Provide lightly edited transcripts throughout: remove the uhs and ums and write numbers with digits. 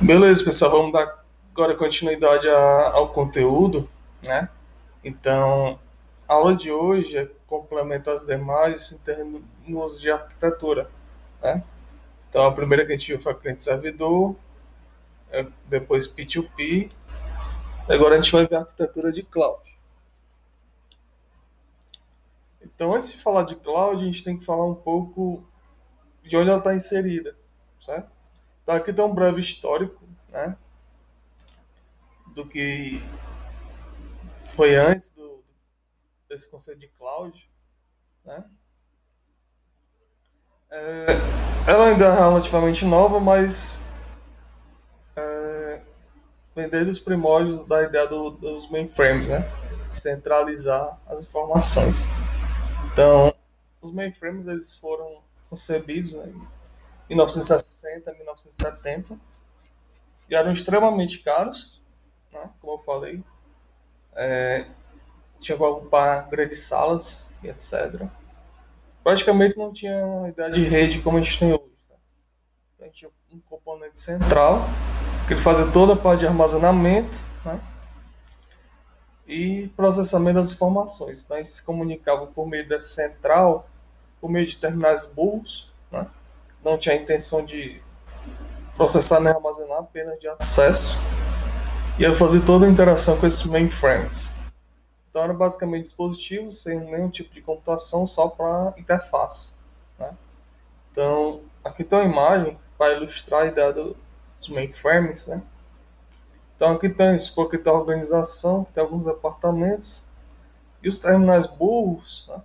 Beleza, pessoal, vamos dar agora continuidade ao conteúdo, né? Então, a aula de hoje complementa as demais em termos de arquitetura, né? Então, a primeira que a gente viu foi a cliente-servidor, depois P2P, agora a gente vai ver a arquitetura de cloud. Então, antes de falar de cloud, a gente tem que falar um pouco de onde ela está inserida, certo? Então, aqui tem um breve histórico, né? Do que foi antes desse conceito de cloud, né? Ela ainda é relativamente nova, mas vem desde os primórdios da ideia dos mainframes, né? Centralizar as informações. Então, os mainframes eles foram concebidos, né, em 1960, 1970 e eram extremamente caros, né? Como eu falei, tinha que ocupar grandes salas e etc. Praticamente não tinha ideia de rede como a gente tem hoje. Né? Então, a gente tinha um componente central que ele fazia toda a parte de armazenamento, né? E processamento das informações. Então, a gente se comunicava por meio dessa central, por meio de terminais burros, né? Não tinha a intenção de processar nem armazenar, apenas de acesso. E eu fazia toda a interação com esses mainframes. Então, eram basicamente dispositivos sem nenhum tipo de computação, só para interface. Né? Então, aqui tem uma imagem para ilustrar a ideia dos mainframes. Né? Então, aqui tem isso, aqui tem a organização, que tem alguns departamentos. E os terminais burros, né,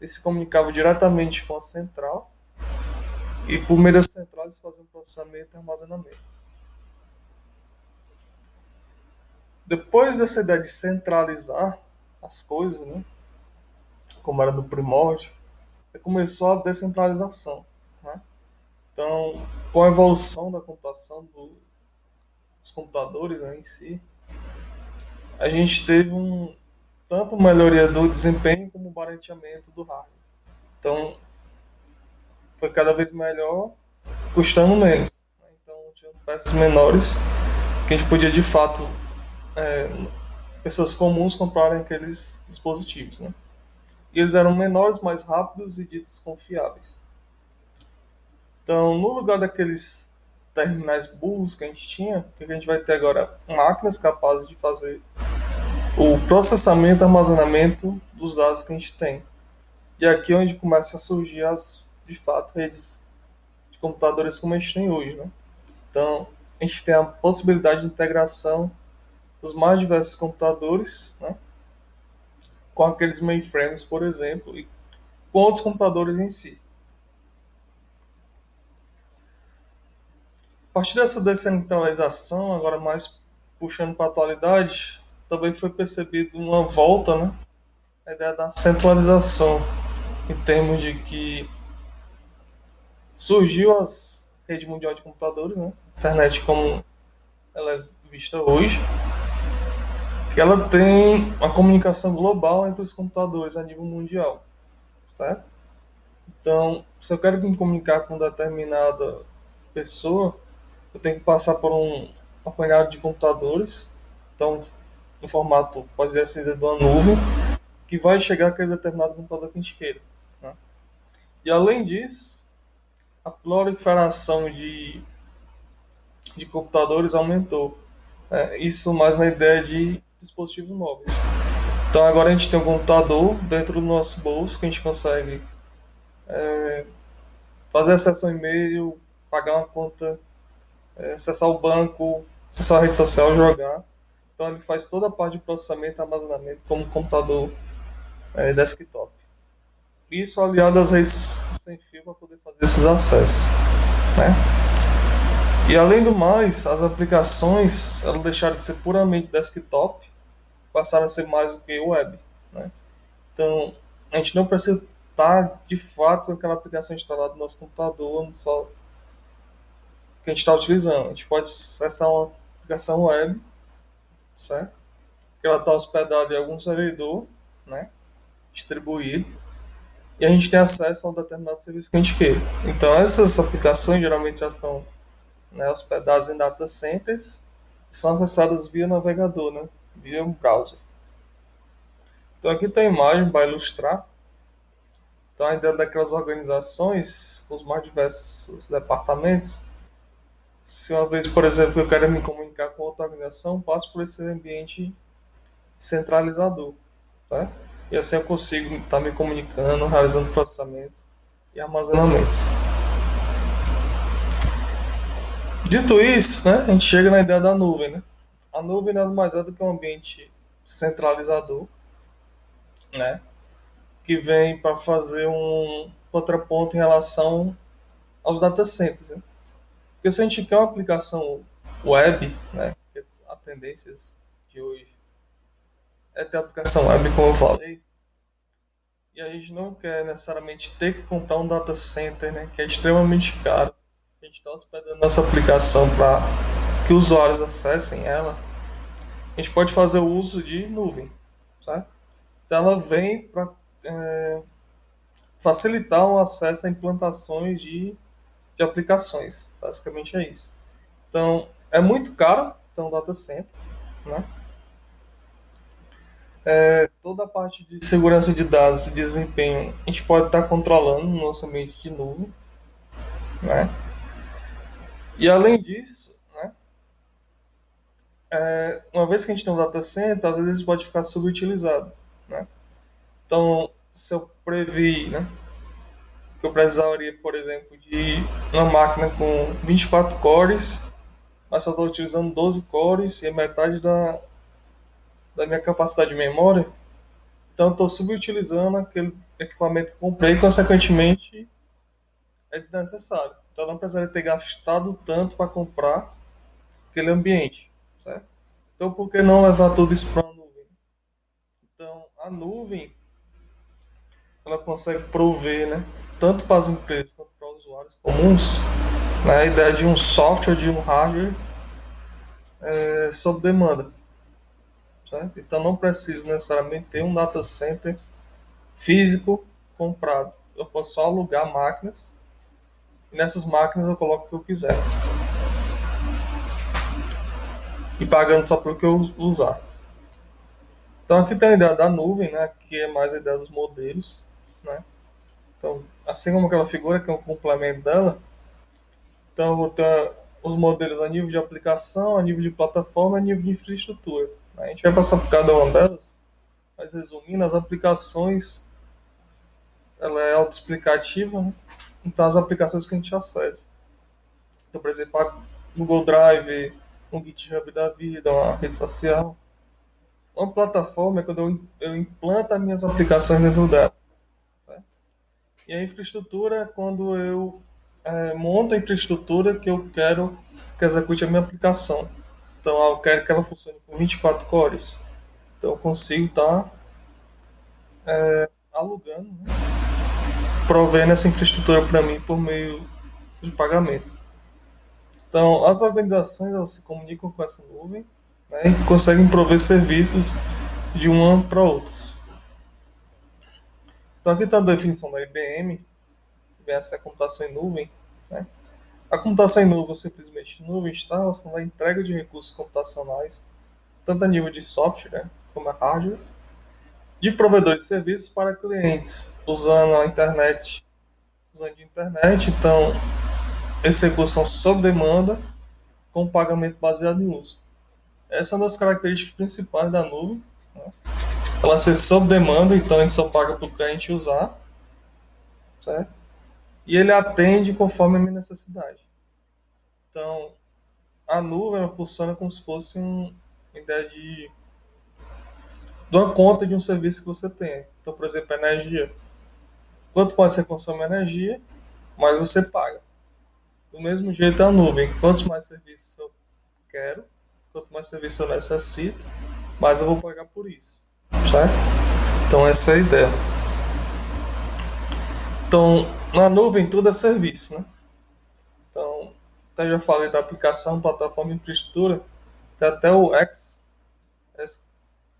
eles se comunicavam diretamente com a central e por meio dessa central eles faziam processamento e armazenamento. Depois dessa ideia de centralizar as coisas, né, como era no primórdio, começou a descentralização. Né? Então, com a evolução da computação dos computadores, né, em si, a gente teve tanto melhoria do desempenho como barateamento do hardware. Então, foi cada vez melhor, custando menos. Né? Então, tinha peças menores que a gente podia de fato pessoas comuns comprarem aqueles dispositivos, né? E eles eram menores, mais rápidos e ditos confiáveis. Então, no lugar daqueles terminais burros que a gente tinha, o que a gente vai ter agora? Máquinas capazes de fazer o processamento e armazenamento dos dados que a gente tem. E aqui é onde começa a surgir de fato, redes de computadores como a gente tem hoje, né? Então, a gente tem a possibilidade de integração dos mais diversos computadores, né? Com aqueles mainframes, por exemplo, e com outros computadores em si. A partir dessa descentralização, agora mais puxando para a atualidade, também foi percebido uma volta, né? A ideia da centralização, em termos de que surgiu as rede mundial de computadores, né? A internet como ela é vista hoje, que ela tem uma comunicação global entre os computadores a nível mundial, certo? Então, se eu quero me comunicar com determinada pessoa, eu tenho que passar por um apanhado de computadores, então, no formato, pode ser de uma nuvem, que vai chegar aquele determinado computador que a gente queira. Né? E além disso, a proliferação de computadores aumentou. Isso mais na ideia de dispositivos móveis. Então agora a gente tem um computador dentro do nosso bolso que a gente consegue fazer acesso ao e-mail, pagar uma conta, acessar o banco, acessar a rede social, jogar. Então ele faz toda a parte de processamento e armazenamento como um computador desktop. Isso aliado às redes sem fio para poder fazer esses acessos. Né? E além do mais, as aplicações elas deixaram de ser puramente desktop, passaram a ser mais do que web. Né? Então a gente não precisa estar de fato com aquela aplicação instalada no nosso computador, só que a gente está utilizando. A gente pode acessar uma aplicação web, certo? Que ela está hospedada em algum servidor, né? Distribuído, e a gente tem acesso a um determinado serviço que a gente queira. Então essas aplicações geralmente já estão né, hospedadas em data centers, que são acessadas via navegador, né, via um browser. Então aqui tem a imagem para ilustrar. Então a ideia daquelas organizações, os mais diversos departamentos, se uma vez, por exemplo, eu quero me comunicar com outra organização, passo por esse ambiente centralizador, tá? E assim eu consigo estar me comunicando, realizando processamentos e armazenamentos. Dito isso, né, a gente chega na ideia da nuvem, né? A nuvem nada mais é do que um ambiente centralizador, né, que vem para fazer um contraponto em relação aos data centers, né? Porque se a gente quer uma aplicação web, né, que a tendências de hoje é ter aplicação web, como eu falei, e a gente não quer necessariamente ter que comprar um data center, né, que é extremamente caro. A gente está hospedando nossa aplicação para que usuários acessem ela. A gente pode fazer o uso de nuvem, certo? Então ela vem para facilitar o acesso a implantações de aplicações. Basicamente é isso. Então é muito caro ter um data center, né? Toda a parte de segurança de dados e desempenho a gente pode estar controlando no nosso ambiente de nuvem, né? E além disso, né, uma vez que a gente tem um data center, às vezes ele pode ficar subutilizado, né? Então, se eu previ, né, que eu precisaria, por exemplo, de uma máquina com 24 cores, mas só estou utilizando 12 cores e é metade da minha capacidade de memória, então estou subutilizando aquele equipamento que comprei e, consequentemente, é desnecessário. Então, eu não precisaria ter gastado tanto para comprar aquele ambiente, certo? Então, por que não levar tudo isso para a nuvem? Então, a nuvem ela consegue prover, né, tanto para as empresas quanto para os usuários comuns, né, a ideia de um software, de um hardware sob demanda, certo? Então, não preciso necessariamente ter um data center físico comprado. Eu posso só alugar máquinas e nessas máquinas eu coloco o que eu quiser e pagando só pelo que eu usar. Então aqui tem a ideia da nuvem, né, que é mais a ideia dos modelos, né? Então, assim como aquela figura que é um complemento dela, então eu vou ter os modelos a nível de aplicação, a nível de plataforma e a nível de infraestrutura, né? A gente vai passar por cada uma delas, mas resumindo, as aplicações ela é autoexplicativa, né? Então as aplicações que a gente acessa. Então, por exemplo, a Google Drive, um GitHub da vida, uma rede social. Uma plataforma é quando eu implanto as minhas aplicações dentro dela. Tá? E a infraestrutura é quando eu monto a infraestrutura que eu quero que execute a minha aplicação. Então, eu quero que ela funcione com 24 cores. Então, eu consigo estar alugando, né? Provendo essa infraestrutura para mim por meio de pagamento. Então, as organizações elas se comunicam com essa nuvem, né, e conseguem prover serviços de uma para outros. Então, aqui está a definição da IBM, que vem essa computação em nuvem. Né? A computação em nuvem, ou simplesmente nuvem, está relacionada à entrega de recursos computacionais, tanto a nível de software, né, como a hardware, de provedores de serviços para clientes, usando a internet, usando a internet. Então, esses recursos são sob demanda, com pagamento baseado em uso. Essa é uma das características principais da nuvem. Né? Ela ser sob demanda, então a gente só paga para o cliente usar, certo? E ele atende conforme a minha necessidade. Então, a nuvem ela funciona como se fosse uma ideia de uma conta de um serviço que você tem. Então, por exemplo, energia. Quanto mais você consome energia, mais você paga. Do mesmo jeito é a nuvem. Quantos mais serviços eu quero, quanto mais serviço eu necessito, mais eu vou pagar por isso. Certo? Então essa é a ideia. Então, na nuvem tudo é serviço, né? Então, até já falei da aplicação, plataforma e infraestrutura, tem até o X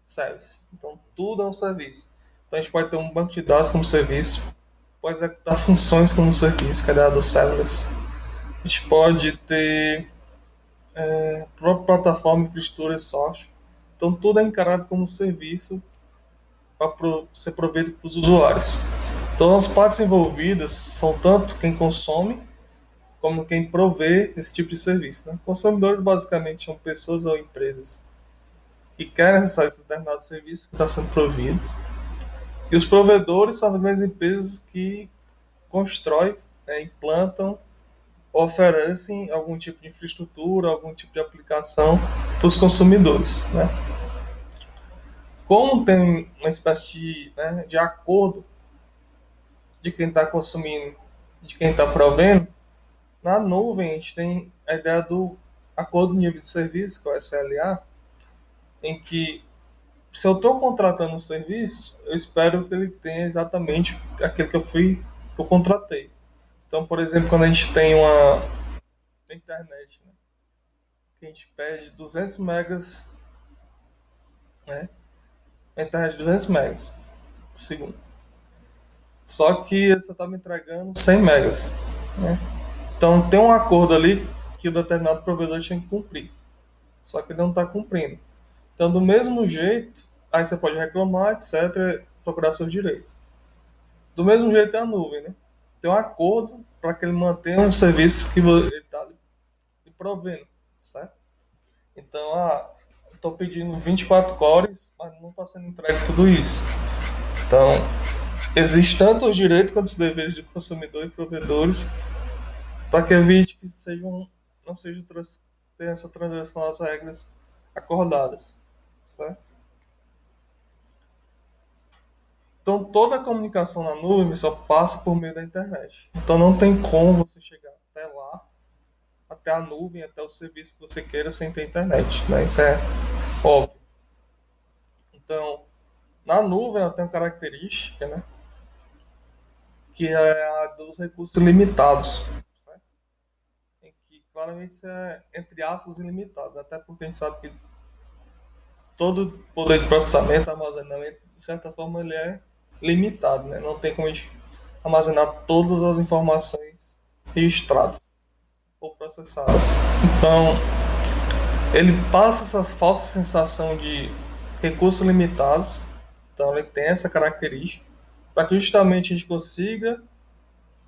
Service. Então, tudo é um serviço. Então, a gente pode ter um banco de dados como serviço, pode executar funções como serviço, que é dado serverless. A gente pode ter própria plataforma, infraestrutura e software. Então tudo é encarado como um serviço para ser provido para os usuários. Então as partes envolvidas são tanto quem consome como quem provê esse tipo de serviço. Né? Consumidores basicamente são pessoas ou empresas que querem acessar esse determinado serviço que está sendo provido. E os provedores são as grandes empresas que constroem, implantam, oferecem algum tipo de infraestrutura, algum tipo de aplicação para os consumidores. Né? Como tem uma espécie de acordo de quem está consumindo, de quem está provendo, na nuvem a gente tem a ideia do acordo de nível de serviço, que é o SLA, em que se eu estou contratando um serviço, eu espero que ele tenha exatamente aquilo que eu contratei. Então, por exemplo, quando a gente tem uma internet, né, que a gente pede 200 megas, né, uma internet de 200 megas por segundo. Só que você está me entregando 100 megas, né? Então tem um acordo ali que o determinado provedor tinha que cumprir. Só que ele não está cumprindo. Então, do mesmo jeito, aí você pode reclamar, etc., procurar seus direitos. Do mesmo jeito é a nuvem, né? Tem um acordo para que ele mantenha um serviço que ele está lhe provendo, certo? Então, estou pedindo 24 cores, mas não está sendo entregue tudo isso. Então, existe tanto os direitos quanto os deveres de consumidor e provedores para que evite que não seja tenha essa transgressão às regras acordadas, certo? Então toda a comunicação na nuvem só passa por meio da internet. Então não tem como você chegar até lá, até a nuvem, até o serviço que você queira sem ter internet, né? Isso é óbvio. Então, na nuvem ela tem uma característica, né? Que é a dos recursos limitados, certo? Em que claramente isso é, entre aspas, ilimitado, né? Até porque a gente sabe que todo poder de processamento, armazenamento, de certa forma, ele é limitado, né? Não tem como a gente armazenar todas as informações registradas ou processadas. Então, ele passa essa falsa sensação de recursos limitados, então ele tem essa característica, para que justamente a gente consiga,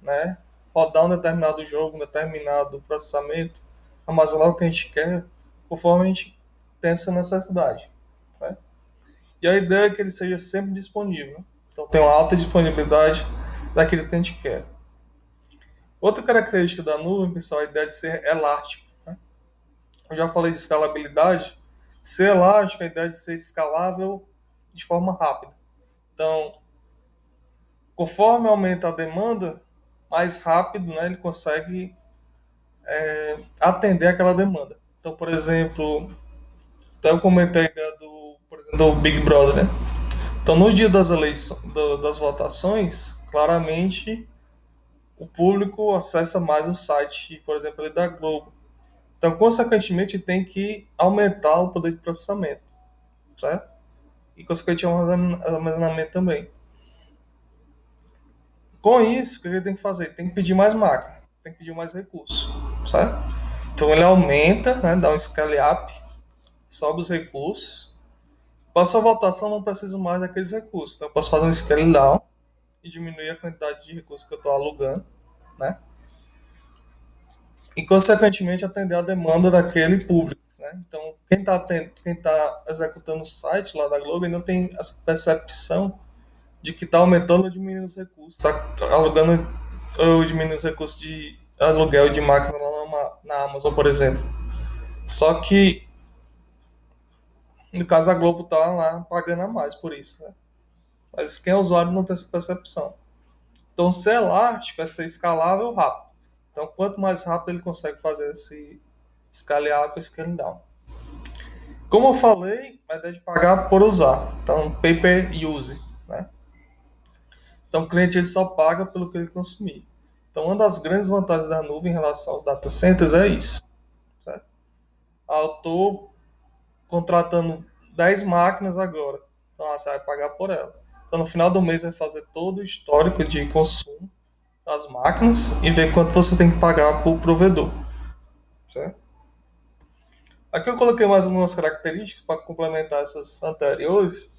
né, rodar um determinado jogo, um determinado processamento, armazenar o que a gente quer, conforme a gente tem essa necessidade. Né? E a ideia é que ele seja sempre disponível. Né? Então tem uma alta disponibilidade daquilo que a gente quer. Outra característica da nuvem, pessoal, é a ideia de ser elástico. Né? Eu já falei de escalabilidade. Ser elástico é a ideia de ser escalável de forma rápida. Então, conforme aumenta a demanda, mais rápido, né, ele consegue atender aquela demanda. Então, por exemplo, até eu comentei a ideia por exemplo, do Big Brother, né? Então, no dia das eleições, das votações, claramente o público acessa mais o site, por exemplo, ali da Globo. Então, consequentemente, tem que aumentar o poder de processamento, certo? E, consequentemente, o armazenamento também. Com isso, o que ele tem que fazer? Tem que pedir mais máquina, tem que pedir mais recursos, certo? Então, ele aumenta, né, dá um scale up, sobe os recursos. Passou a votação, não preciso mais daqueles recursos. Então, eu posso fazer um scale down e diminuir a quantidade de recursos que eu estou alugando, né? E, consequentemente, atender a demanda daquele público. Né? Então, quem tá executando o site lá da Globo ainda não tem essa percepção de que está aumentando ou diminuindo os recursos, está alugando ou diminuindo os recursos de aluguel de máquinas lá na Amazon, por exemplo. Só que, no caso, a Globo está lá pagando a mais por isso. Né? Mas quem é usuário não tem essa percepção. Então, ser elástico é ser escalável rápido. Então, quanto mais rápido ele consegue fazer esse scale up e scale down. Como eu falei, a ideia de pagar por usar. Então, pay per use. Né? Então, o cliente ele só paga pelo que ele consumir. Então, uma das grandes vantagens da nuvem em relação aos data centers é isso. Certo? Eu estou contratando 10 máquinas agora. Então, você vai pagar por ela. Então, no final do mês, vai fazer todo o histórico de consumo das máquinas e ver quanto você tem que pagar para o provedor, certo? Aqui eu coloquei mais algumas características para complementar essas anteriores.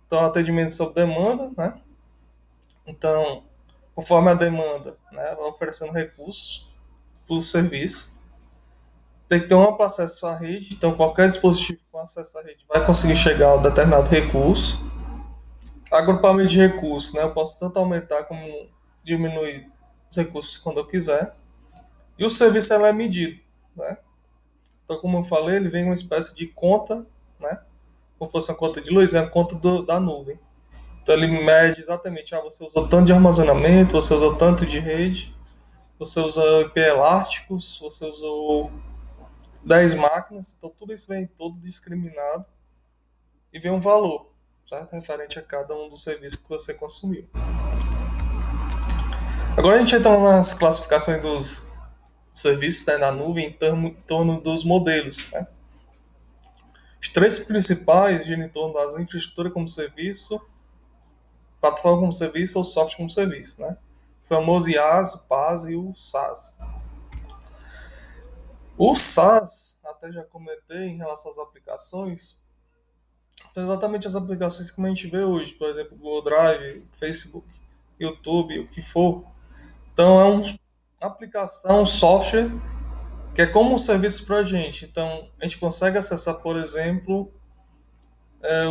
Então, atendimento sob demanda, né? Então, conforme a demanda, né, oferecendo recursos para o serviço. Tem que ter um amplo acesso à rede, então qualquer dispositivo com acesso à rede vai conseguir chegar a um determinado recurso. Agrupamento de recursos, né? Eu posso tanto aumentar como diminuir os recursos quando eu quiser. E o serviço ela é medido, né? Então, como eu falei, ele vem uma espécie de conta, né? Como fosse uma conta de luz, é a conta da nuvem. Então ele mede exatamente, você usou tanto de armazenamento, você usou tanto de rede, você usou IP elásticos, você usou 10 máquinas, então tudo isso vem todo discriminado e vem um valor, certo? Referente a cada um dos serviços que você consumiu. Agora a gente entra nas classificações dos serviços, né, na nuvem em torno dos modelos, né? Os três principais giram em torno das infraestrutura como serviço, plataforma como serviço ou software como serviço, né? O famoso IaaS, o PaaS e o SaaS. O SaaS, até já comentei em relação às aplicações, são exatamente as aplicações que a gente vê hoje, por exemplo, Google Drive, Facebook, YouTube, o que for. Então é uma aplicação, um software que é como um serviço para a gente. Então a gente consegue acessar, por exemplo,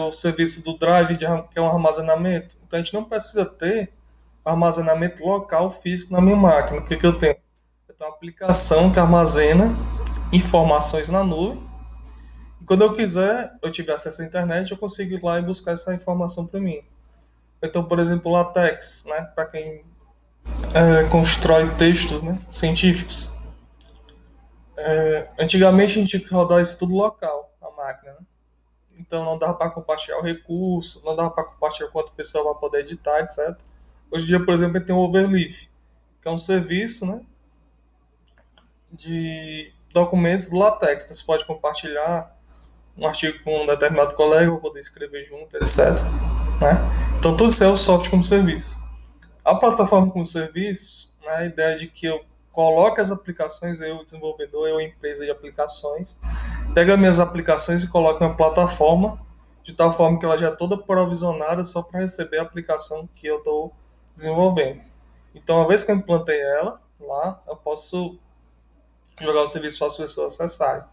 o serviço do Drive, que é um armazenamento. Então a gente não precisa ter armazenamento local físico na minha máquina. O que, que eu tenho? Eu tenho uma aplicação que armazena informações na nuvem. E quando eu quiser, eu tiver acesso à internet, eu consigo ir lá e buscar essa informação para mim. Então, por exemplo, o LaTeX, né, para quem constrói textos, né, científicos. Antigamente a gente tinha que rodar isso tudo local, a máquina, né? Então não dava para compartilhar o recurso, não dava para compartilhar com outra pessoa para poder editar, etc. Hoje em dia, por exemplo, tem o Overleaf, que é um serviço, né, de documentos do LaTeX. Então, você pode compartilhar um artigo com um determinado colega para poder escrever junto, etc. Né? Então tudo isso é o software como serviço. A plataforma como serviço, né, a ideia de que eu coloque as aplicações, eu desenvolvedor, eu empresa de aplicações, pega minhas aplicações e coloca em uma plataforma de tal forma que ela já é toda provisionada só para receber a aplicação que eu estou desenvolvendo. Então, uma vez que eu implantei ela lá, eu posso jogar o serviço para as pessoas acessarem.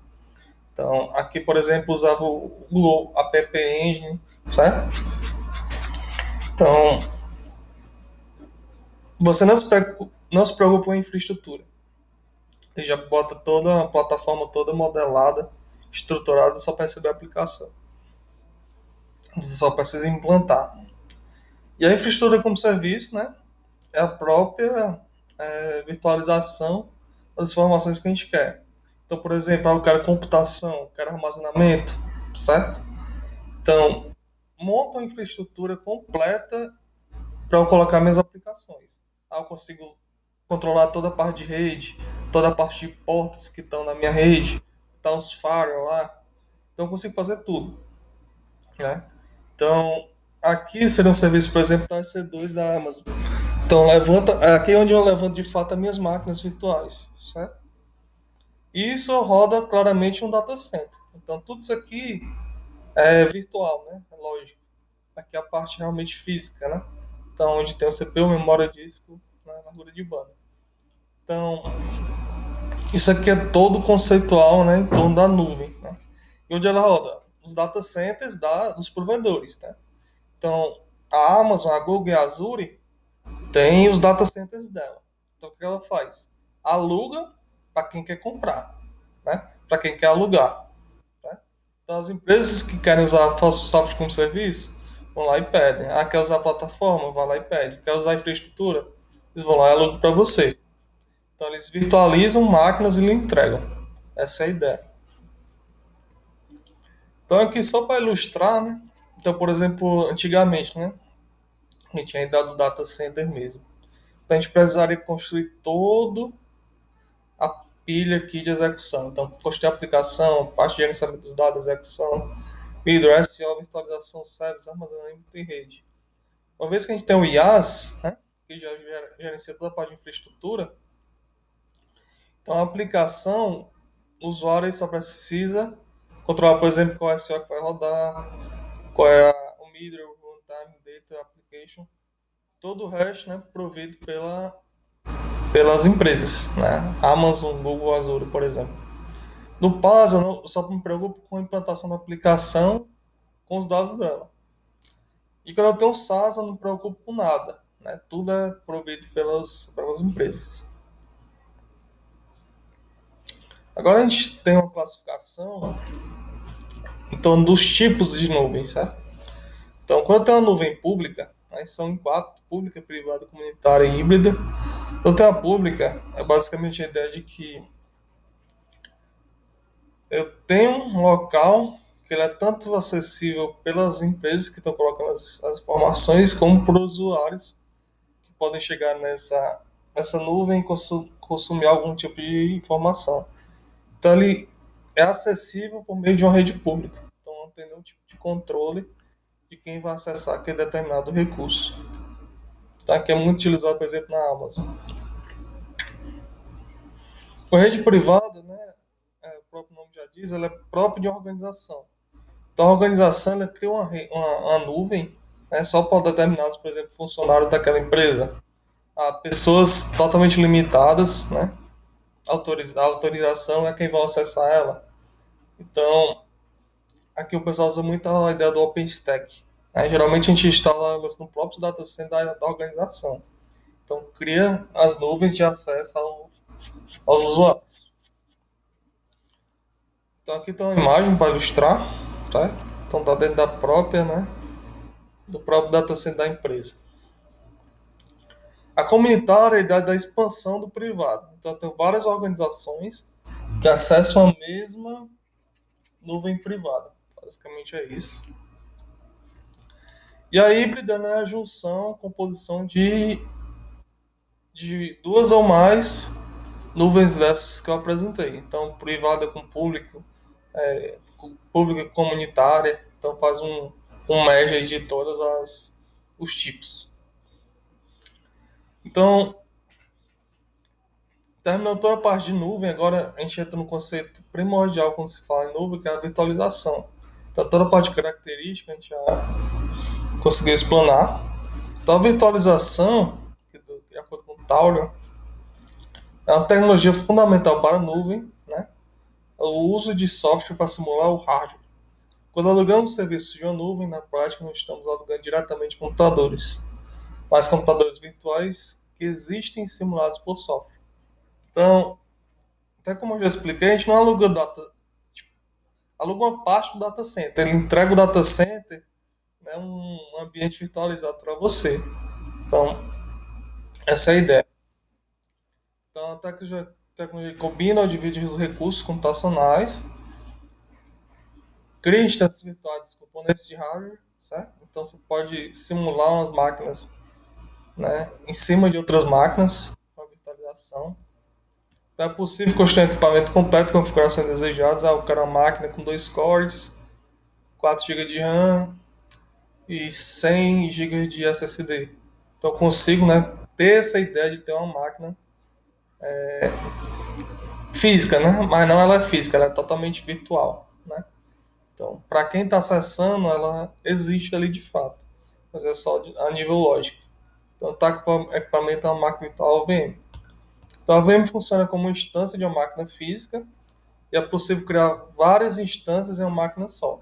Então, aqui, por exemplo, usava o Google App Engine, certo? Então, você não se preocupa com a infraestrutura. Ele já bota toda a plataforma toda modelada, estruturada só para receber a aplicação. Você só precisa implantar. E a infraestrutura como serviço, né, é a própria virtualização das informações que a gente quer. Então, por exemplo, eu quero computação, eu quero armazenamento, certo? Então, monta uma infraestrutura completa para eu colocar minhas aplicações. Aí eu consigo controlar toda a parte de rede, toda a parte de portas que estão na minha rede, tá os firewall lá. Então eu consigo fazer tudo, né? Então, aqui seria um serviço, por exemplo, da EC2 da Amazon. Então, aqui é onde eu levanto de fato as minhas máquinas virtuais, certo? E isso roda claramente um data center. Então, tudo isso aqui é virtual, né? É lógico. Aqui é a parte realmente física, né? Então, onde tem o CPU, memória disco, né? Largura de banda. Então, isso aqui é todo conceitual, né? Em torno da nuvem, né? E onde ela roda? Os data centers dos provedores, né? Então, a Amazon, a Google e a Azure tem os data centers dela. Então, o que ela faz? Aluga para quem quer comprar, né? Para quem quer alugar, né? Então, as empresas que querem usar software como serviço vão lá e pedem. Ah, quer usar a plataforma? Vai lá e pede. Quer usar a infraestrutura? Eles vão lá e alugam para você. Então, eles virtualizam máquinas e lhe entregam. Essa é a ideia. Então, aqui só para ilustrar, né? Então, por exemplo, antigamente, né? A gente tinha ainda do data center mesmo. Então, a gente precisaria construir todo a pilha aqui de execução. Então, construir a aplicação, parte de gerenciamento dos dados, execução, vidro, SO, virtualização, service, armazenamento e rede. Uma vez que a gente tem o IaaS, né, que já gerencia toda a parte de infraestrutura. Então, a aplicação, o usuário só precisa controlar, por exemplo, qual é o SEO que vai rodar, qual é o middle, runtime, data, application, todo o resto, né, provido pelas empresas, né? Amazon, Google, Azure, por exemplo. No PaaS, eu só me preocupo com a implantação da aplicação com os dados dela. E quando eu tenho um SaaS, eu não me preocupo com nada, né? Tudo é provido pelas empresas. Agora a gente tem uma classificação em torno dos tipos de nuvens, certo? Então, quando tem uma nuvem pública, aí são em quatro: pública, privada, comunitária e híbrida. Então, tem a pública, é basicamente a ideia de que eu tenho um local que ele é tanto acessível pelas empresas que estão colocando as informações, como por usuários que podem chegar nessa nuvem e consumir algum tipo de informação. Então, ele é acessível por meio de uma rede pública. Então, não tem nenhum tipo de controle de quem vai acessar aquele determinado recurso. Tá? Que é muito utilizado, por exemplo, na Amazon. A rede privada, né, o próprio nome já diz, ela é própria de uma organização. Então, a organização ela cria uma nuvem, né, só para determinados, por exemplo, funcionários daquela empresa. Há pessoas totalmente limitadas, né? A autorização é quem vai acessar ela. Então, aqui o pessoal usa muito a ideia do OpenStack. Né? Geralmente a gente instala elas no próprio datacenter da organização. Então, cria as nuvens de acesso aos usuários. Então, aqui tem uma imagem para ilustrar, tá? Então, está dentro da própria, né? Do próprio datacenter da empresa. A comunitária é a ideia da expansão do privado. Então, tem várias organizações que acessam a mesma nuvem privada. Basicamente é isso. E a híbrida, né, é a junção, composição de duas ou mais nuvens dessas que eu apresentei. Então, privada com público, pública comunitária. Então, faz um merge aí de todos os tipos. Então, terminando toda a parte de nuvem, agora a gente entra no conceito primordial quando se fala em nuvem, que é a virtualização. Então, toda a parte de característica a gente já conseguiu explanar. Então, a virtualização, de acordo com o Taurion, é uma tecnologia fundamental para a nuvem, né? É o uso de software para simular o hardware. Quando alugamos serviços de uma nuvem, na prática não estamos alugando diretamente computadores, mas computadores virtuais que existem simulados por software. Então, até como eu já expliquei, a gente não aluga data, tipo, aluga uma parte do data center. Ele entrega o data center, né, um ambiente virtualizado para você. Então, essa é a ideia. Então, a tecnologia combina ou divide os recursos computacionais, cria instâncias virtuais dos componentes de hardware, certo? Então, você pode simular umas máquinas, né, em cima de outras máquinas com a virtualização. Então, é possível construir um equipamento completo com configurações desejadas. Eu quero uma máquina com 2 cores, 4 GB de RAM e 100 GB de SSD. Então, eu consigo, né, ter essa ideia de ter uma máquina física, né? Mas não ela é física, ela é totalmente virtual, né? Então, para quem está acessando, ela existe ali de fato, mas é só a nível lógico. Então, tá com o equipamento é uma máquina virtual VM. Então, a VM funciona como uma instância de uma máquina física e é possível criar várias instâncias em uma máquina só,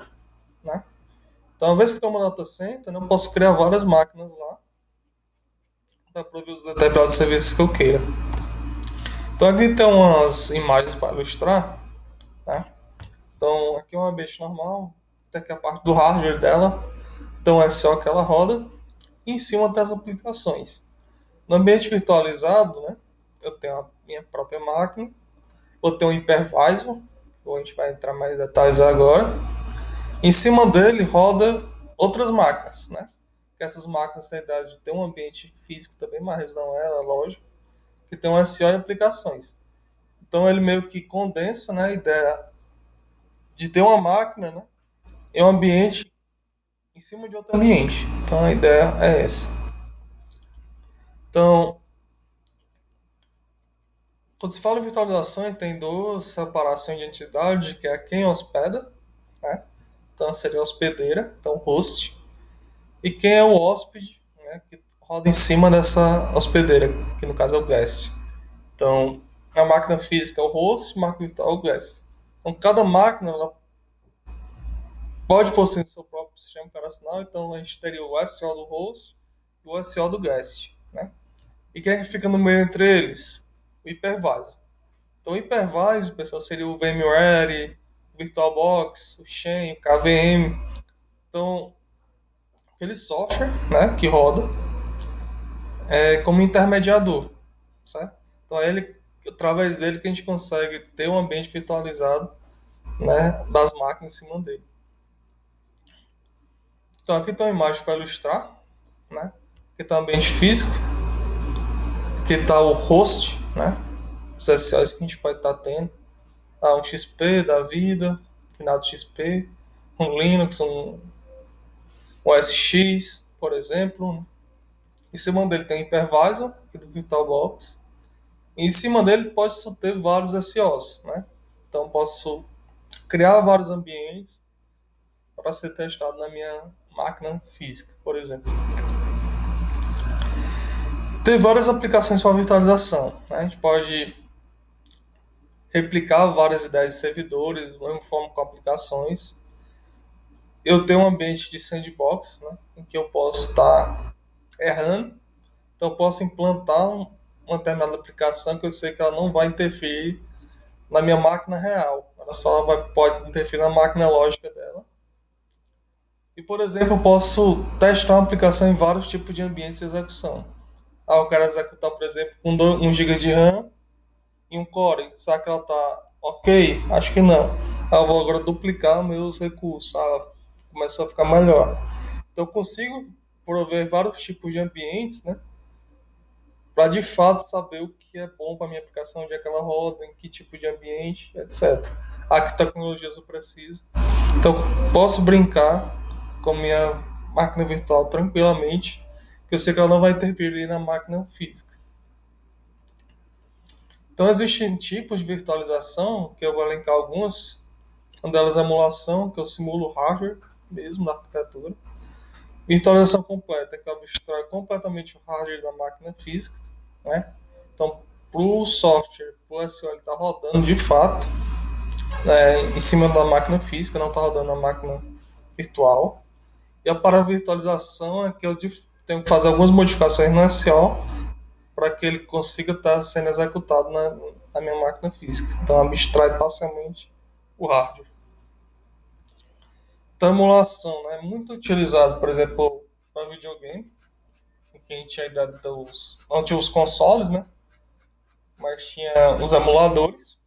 né? Então, uma vez que tem uma data center, eu posso criar várias máquinas lá para prover os determinados serviços que eu queira. Então, aqui tem umas imagens para ilustrar, né? Então, aqui é um ambiente normal, tem aqui a parte do hardware dela, então é só que ela roda, e em cima tem as aplicações. No ambiente virtualizado, né, eu tenho a minha própria máquina, eu tenho um hypervisor, que a gente vai entrar mais em detalhes agora. Em cima dele roda outras máquinas, né? Essas máquinas têm a ideia de ter um ambiente físico também, mas não é, lógico, que tem um SEO e aplicações. Então ele meio que condensa, né, a ideia de ter uma máquina, né, em um ambiente em cima de outro ambiente. Então a ideia é essa. Então, quando se fala em virtualização, tem duas separações de entidade, que é quem hospeda, né? Então seria a hospedeira, então host, e quem é o hóspede, né? Que roda em cima dessa hospedeira, que no caso é o guest. Então, a máquina física é o host, a máquina virtual é o guest. Então, cada máquina ela pode possuir seu próprio sistema operacional, então a gente teria o SO do host e o SO do guest, né? E quem é que fica no meio entre eles? O hypervisor. Então, o hypervisor, pessoal, seria o VMware, o VirtualBox, o Xen, o KVM. Então, aquele software, né, que roda como intermediador, certo? Então, é ele, através dele que a gente consegue ter um ambiente virtualizado, né, das máquinas em cima dele. Então, aqui tem uma imagem para ilustrar, né? Aqui está o ambiente físico, aqui está o host, né? Os SOs que a gente pode estar tendo. Ah, um XP da vida, finado XP, um Linux, um SX, por exemplo. Em cima dele tem o hypervisor, aqui do VirtualBox. E em cima dele pode ter vários SOs, né? Então posso criar vários ambientes para ser testado na minha máquina física, por exemplo. Tem várias aplicações para virtualização, né? A gente pode replicar várias ideias de servidores, da mesma forma com aplicações. Eu tenho um ambiente de sandbox, né? Em que eu posso estar errando. Então eu posso implantar uma determinada aplicação que eu sei que ela não vai interferir na minha máquina real. Ela só pode interferir na máquina lógica dela. E, por exemplo, eu posso testar uma aplicação em vários tipos de ambientes de execução. Ah, eu quero executar, por exemplo, com 1 GB de RAM e um core. Será que ela está ok? Acho que não. Ah, eu vou agora duplicar meus recursos. Ah, começou a ficar melhor. Então, eu consigo prover vários tipos de ambientes, né? Para de fato saber o que é bom para minha aplicação, onde é que ela roda, em que tipo de ambiente, etc. A que tecnologias eu preciso. Então, posso brincar com minha máquina virtual tranquilamente, que eu sei que ela não vai interferir na máquina física. Então, existem tipos de virtualização, que eu vou elencar algumas. Uma delas é emulação, que eu simulo o hardware mesmo na arquitetura. Virtualização completa, que eu abstrai completamente o hardware da máquina física, né? Então, para o software, para o SO, ele está rodando de fato em cima da máquina física, não está rodando na máquina virtual. E a paravirtualização é que eu tenho que fazer algumas modificações no SO para que ele consiga estar sendo executado na minha máquina física. Então, abstrai parcialmente o hardware. Então, a emulação, né, é muito utilizado, por exemplo, para videogame, em que a gente ainda não tinha os consoles, né? Mas tinha os emuladores.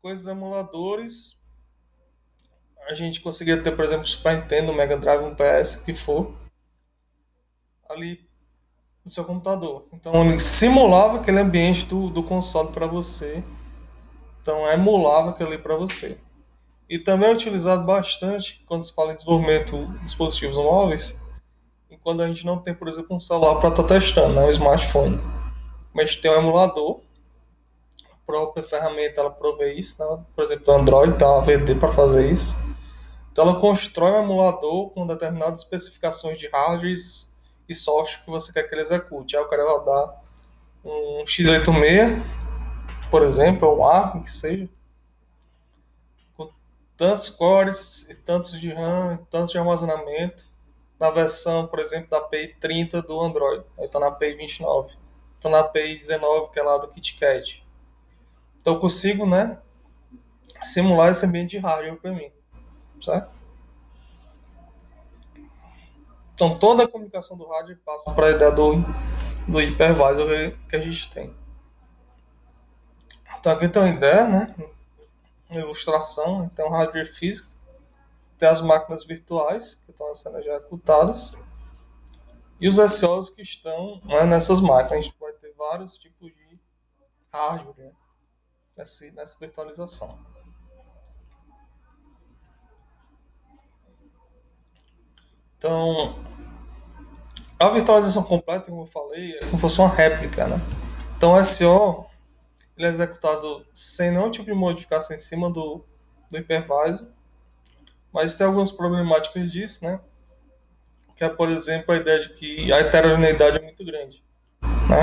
Com esses emuladores, a gente conseguia ter, por exemplo, Super Nintendo, Mega Drive, um PS, o que for, ali no seu computador. Então ele simulava aquele ambiente do console para você. Então emulava aquele para você. E também é utilizado bastante quando se fala em desenvolvimento de dispositivos móveis, e quando a gente não tem, por exemplo, um celular para estar testando, né, um smartphone. Mas tem um emulador, a própria ferramenta ela provê isso, né? Por exemplo, do Android, tem uma VD para fazer isso. Então ela constrói um emulador com determinadas especificações de hardware e software que você quer que ele execute. Aí eu quero rodar um x86, por exemplo, ou um ARM, que seja, com tantos cores e tantos de RAM, e tantos de armazenamento, na versão, por exemplo, da API 30 do Android. Aí está na API 29. Estou na API 19, que é lá do KitKat. Então eu consigo, né, simular esse ambiente de hardware para mim, certo? Então toda a comunicação do hardware passa para a ideia do hypervisor que a gente tem. Então aqui tem uma ideia, né? Uma ilustração, tem um hardware físico, tem as máquinas virtuais que estão sendo executadas e os SOs que estão, né, nessas máquinas. A gente pode ter vários tipos de hardware, né, nessa virtualização. Então, A virtualização completa, como eu falei, é como se fosse uma réplica, né? Então o SO ele é executado sem nenhum tipo de modificação em cima do hypervisor, mas tem algumas problemáticas disso, né? Que é, por exemplo, a ideia de que a heterogeneidade é muito grande, né?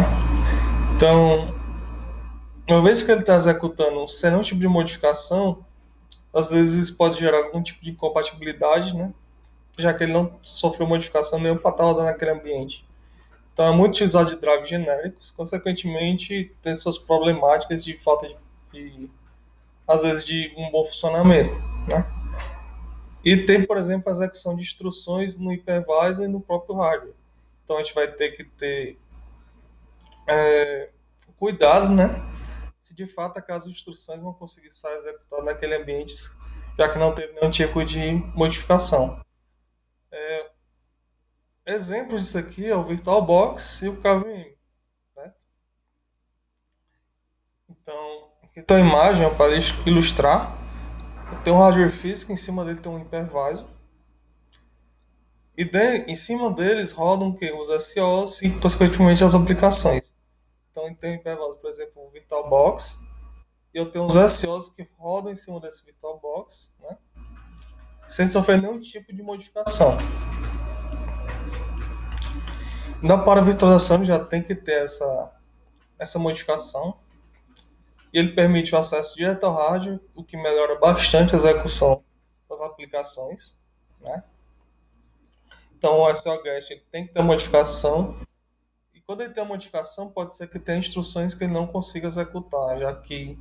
Então, uma vez que ele está executando sem nenhum tipo de modificação, às vezes isso pode gerar algum tipo de incompatibilidade, né? Já que ele não sofreu modificação nenhuma para estar rodando naquele ambiente. Então é muito utilizado de drives genéricos, consequentemente tem suas problemáticas de falta de às vezes de um bom funcionamento, né? E tem, por exemplo, a execução de instruções no hypervisor e no próprio hardware. Então a gente vai ter que ter cuidado, né? Se de fato aquelas instruções vão conseguir ser executadas naquele ambiente, já que não teve nenhum tipo de modificação. Exemplos disso aqui é o VirtualBox e o KVM, né? Então, aqui tem uma imagem para ilustrar. Tem um hardware físico, em cima dele tem um hypervisor. E em cima deles rodam o quê? Os SOs e, consequentemente, as aplicações. Então, eu tenho um hypervisor, por exemplo, o VirtualBox. E eu tenho os SOs que rodam em cima desse VirtualBox, né? Sem sofrer nenhum tipo de modificação. Na para virtualização já tem que ter essa modificação. E ele permite o acesso direto ao hardware, o que melhora bastante a execução das aplicações, né? Então o SOGET ele tem que ter modificação. E quando ele tem uma modificação, pode ser que tenha instruções que ele não consiga executar, já que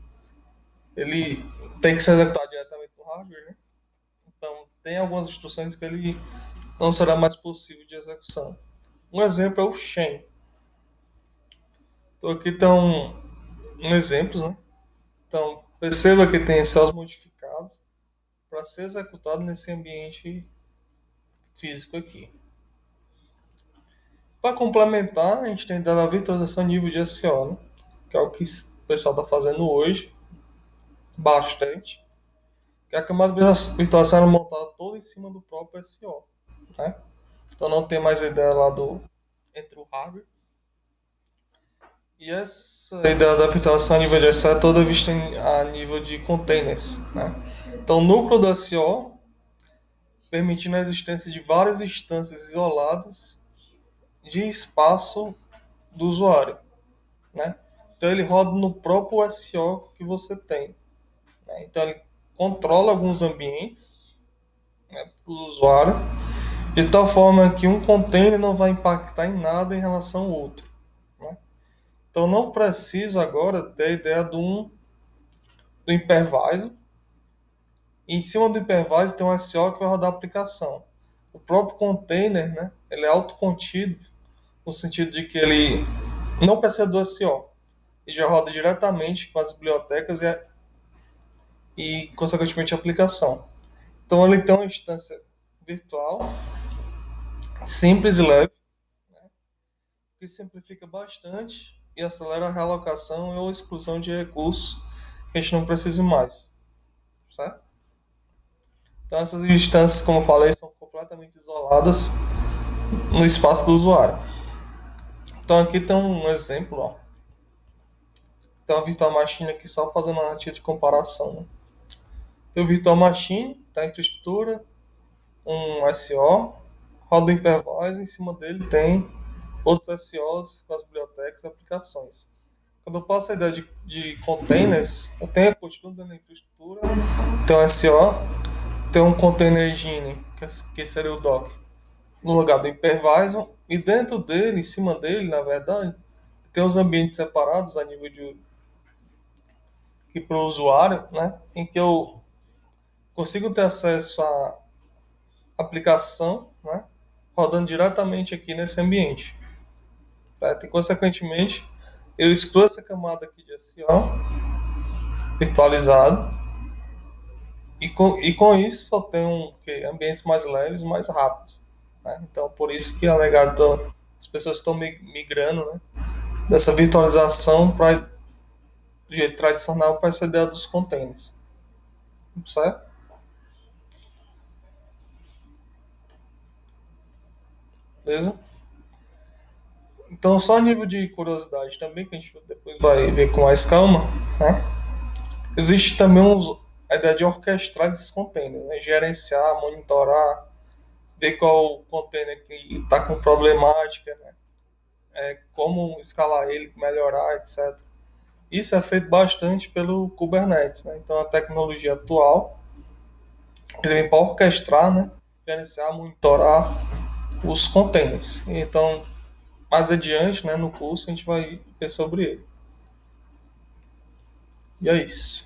ele tem que ser executado diretamente no hardware, né? Então tem algumas instruções que ele não será mais possível de execução. Um exemplo é o Shen. Então aqui estão exemplos, né? Então perceba que tem cells modificados para ser executado nesse ambiente físico aqui. Para complementar, a gente tem dado a virtualização nível de SO, né? Que é o que o pessoal está fazendo hoje, bastante. Que é a camada de virtualização é montada toda em cima do próprio SO, né? Então não tem mais ideia lá do entre o hardware. E essa ideia da virtualização a nível de SO é toda vista a nível de containers, né? Então o núcleo do SO permitindo a existência de várias instâncias isoladas de espaço do usuário, né? Então ele roda no próprio SO que você tem, né? Então ele controla alguns ambientes, né, para o usuário, de tal forma que um container não vai impactar em nada em relação ao outro, né? Então não preciso agora ter a ideia do hypervisor. E em cima do hypervisor tem um SO que vai rodar a aplicação. O próprio container, né, ele é autocontido no sentido de que ele não precisa do SO e já roda diretamente com as bibliotecas e consequentemente a aplicação. Então ele tem uma instância virtual simples e leve, que simplifica bastante e acelera a realocação ou exclusão de recursos que a gente não precise mais, certo? Então essas instâncias, como eu falei, são completamente isoladas no espaço do usuário. Então aqui tem um exemplo, ó. Tem uma virtual machine aqui só fazendo uma tia de comparação, né? Tem o virtual machine, tá a infraestrutura, um SO, roda o hypervisor, em cima dele tem outros SOs com as bibliotecas e aplicações. Quando eu passo a ideia de containers, eu tenho a postura da infraestrutura, tem um SO, tem um container engine, que seria o dock, no lugar do hypervisor, e dentro dele, em cima dele, na verdade, tem os ambientes separados a nível de que para o usuário, né, em que eu consigo ter acesso à aplicação, né, rodando diretamente aqui nesse ambiente. Certo? E, consequentemente, eu excluo essa camada aqui de SO virtualizado e com isso só tenho ambientes mais leves, mais rápidos. Né? Então, por isso que é alegado, então, as pessoas estão migrando, né, dessa virtualização para do jeito tradicional para essa ideia dos containers. Certo? Beleza? Então, só a nível de curiosidade também, que a gente depois vai ver com mais calma, né? Existe também a ideia de orquestrar esses containers, né? Gerenciar, monitorar, ver qual container que está com problemática, né? Como escalar ele, melhorar, etc. Isso é feito bastante pelo Kubernetes, né? Então, a tecnologia atual, ele vem para orquestrar, né? Gerenciar, monitorar os containers. Então, mais adiante, né, no curso, a gente vai ver sobre ele. E é isso.